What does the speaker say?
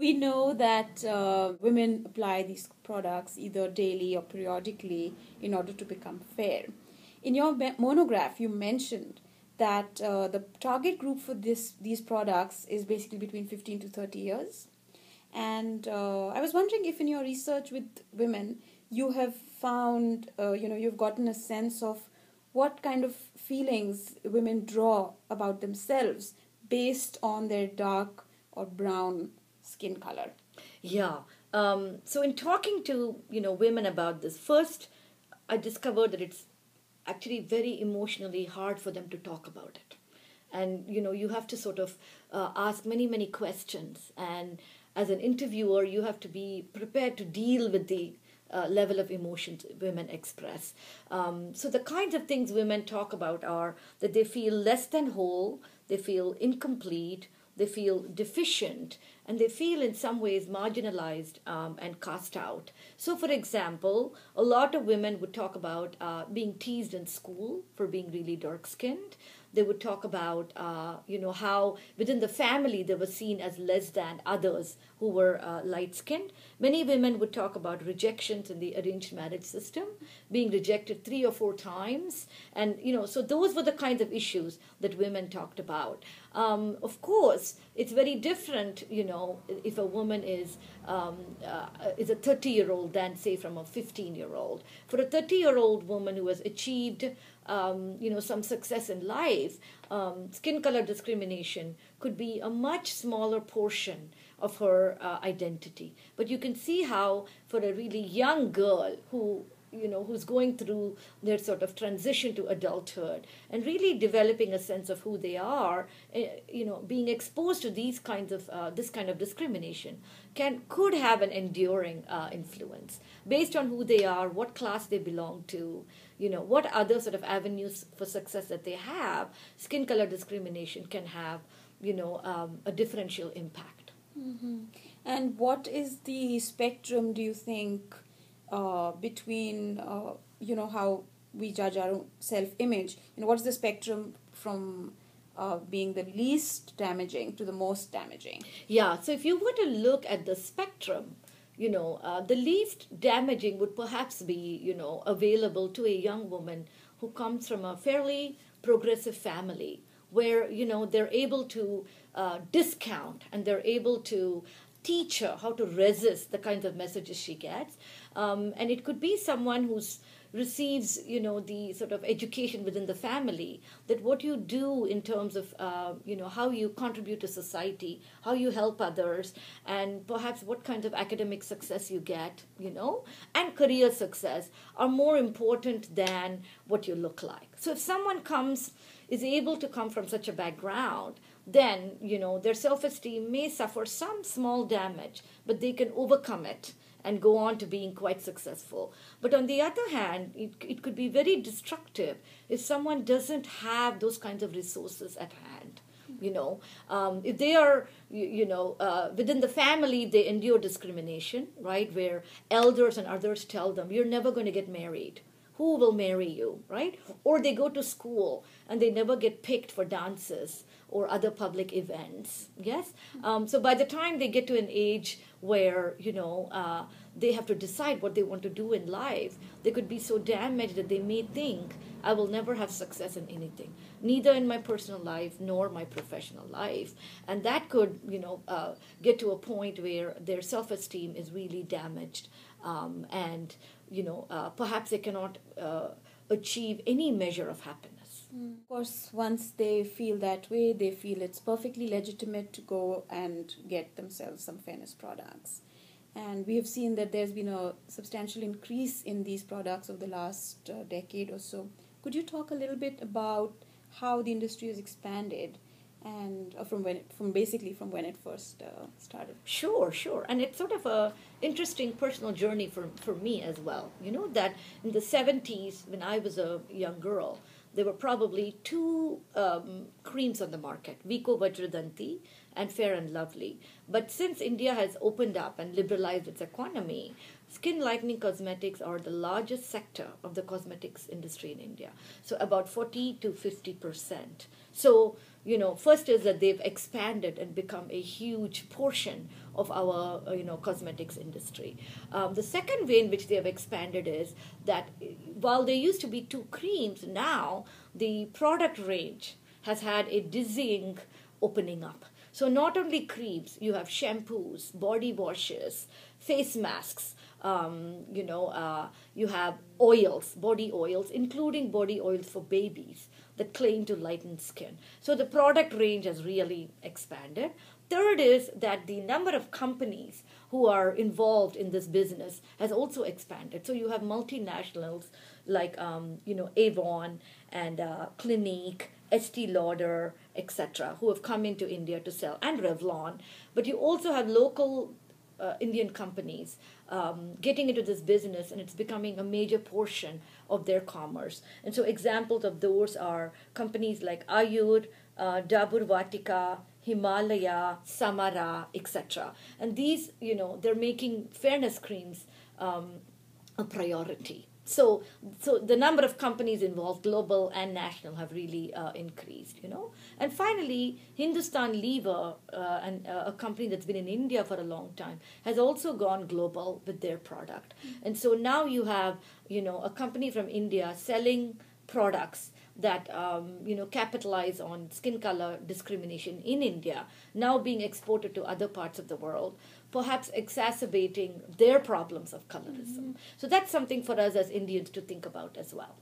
We know that women apply these products either daily or periodically in order to become fair. In your monograph, you mentioned that the target group for these products is basically between 15 to 30 years. And I was wondering if in your research with women, you have found, you've gotten a sense of what kind of feelings women draw about themselves based on their dark or brown skin color. Yeah. So in talking to women about this, first I discovered that it's actually very emotionally hard for them to talk about it, and you have to sort of ask many questions, and as an interviewer you have to be prepared to deal with the level of emotions women express. So the kinds of things women talk about are that they feel less than whole, they feel incomplete, they feel deficient, and they feel in some ways marginalized and cast out. So, for example, a lot of women would talk about being teased in school for being really dark skinned. They would talk about, how within the family they were seen as less than others who were light skinned. Many women would talk about rejections in the arranged marriage system, being rejected 3 or 4 times. And, so those were the kinds of issues that women talked about. Of course, it's very different, if a woman is a 30-year-old than, say, from a 15-year-old. For a 30-year-old woman who has achieved some success in life, skin color discrimination could be a much smaller portion of her identity. But you can see how for a really young girl who's going through their sort of transition to adulthood and really developing a sense of who they are, being exposed to this kind of discrimination could have an enduring influence based on who they are, what class they belong to, what other sort of avenues for success that they have. Skin color discrimination can have, a differential impact. Mm-hmm. And what is the spectrum, do you think, between how we judge our own self-image? What's the spectrum from being the least damaging to the most damaging? Yeah, so if you were to look at the spectrum, the least damaging would perhaps be available to a young woman who comes from a fairly progressive family where they're able to discount and they're able to teach her how to resist the kinds of messages she gets. And it could be someone who's receives the sort of education within the family, that what you do in terms of how you contribute to society, how you help others, and perhaps what kind of academic success you get, and career success are more important than what you look like. So if someone is able to come from such a background, then their self-esteem may suffer some small damage, but they can overcome it and go on to being quite successful. But on the other hand, it could be very destructive if someone doesn't have those kinds of resources at hand. If they are, within the family, they endure discrimination, right? Where elders and others tell them, you're never going to get married. Who will marry you, right? Or they go to school and they never get picked for dances or other public events. Yes? So by the time they get to an age where, they have to decide what they want to do in life, they could be so damaged that they may think, I will never have success in anything, neither in my personal life nor my professional life. And that could, get to a point where their self-esteem is really damaged. And, perhaps they cannot achieve any measure of happiness. Of course, once they feel that way, they feel it's perfectly legitimate to go and get themselves some fairness products. And we have seen that there's been a substantial increase in these products over the last decade or so. Could you talk a little bit about how the industry has expanded and from when it first started? Sure. And it's sort of a interesting personal journey for me as well. That in the 70s, when I was a young girl, there were probably two creams on the market, Vico Vajradanti and Fair and Lovely. But since India has opened up and liberalized its economy, skin lightening cosmetics are the largest sector of the cosmetics industry in India. So about 40 to 50%. So first is that they've expanded and become a huge portion of our, cosmetics industry. The second way in which they have expanded is that while there used to be two creams, now the product range has had a dizzying opening up. So not only creams, you have shampoos, body washes, face masks, you have oils, body oils, including body oils for babies that claim to lighten skin. So the product range has really expanded. Third is that the number of companies who are involved in this business has also expanded. So you have multinationals like, Avon and Clinique, Estee Lauder, etc., who have come into India to sell, and Revlon. But you also have local Indian companies getting into this business, and it's becoming a major portion of their commerce. And so examples of those are companies like Ayur, Dabur Vatika, Himalaya, Samara, etc. And these, they're making fairness creams a priority. So the number of companies involved, global and national, have really increased, And finally, Hindustan Lever, and a company that's been in India for a long time, has also gone global with their product. And so now you have, a company from India selling products that capitalize on skin color discrimination in India, now being exported to other parts of the world, perhaps exacerbating their problems of colorism. So that's something for us as Indians to think about as well.